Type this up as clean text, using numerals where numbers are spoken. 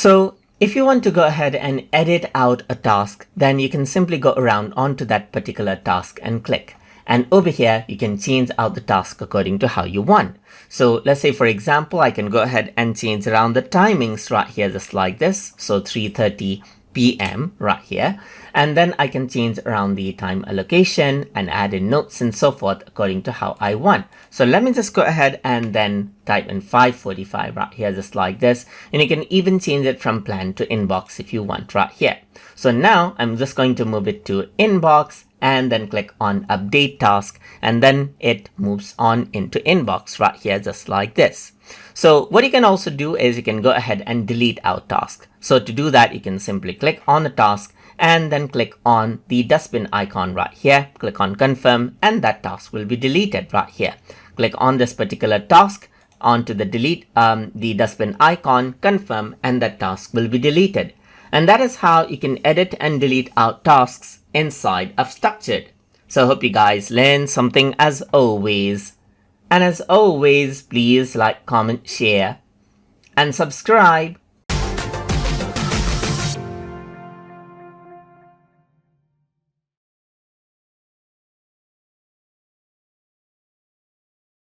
So if you want to go ahead and edit out a task, then you can simply go around onto that particular task and click. And over here, you can change out the task according to how you want. So let's say, for example, I can go ahead and change around the timings right here, just like this. So 3:30 p.m. right here. And then I can change around the time allocation and add in notes and so forth according to how I want. So let me just go ahead and then type in 5:45 right here, just like this. And you can even change it from plan to inbox if you want right here. So now I'm just going to move it to inbox and then click on update task, and then it moves on into inbox right here, just like this. So what you can also do is you can go ahead and delete out task. So to do that, you can simply click on the task and then click on the dustbin icon right here, click on confirm, and that task will be deleted right here. Click on this particular task onto the the dustbin icon, confirm, and that task will be deleted. And that is how you can edit and delete out tasks inside of Structured. So I hope you guys learned something as always. And as always, please like, comment, share, and subscribe.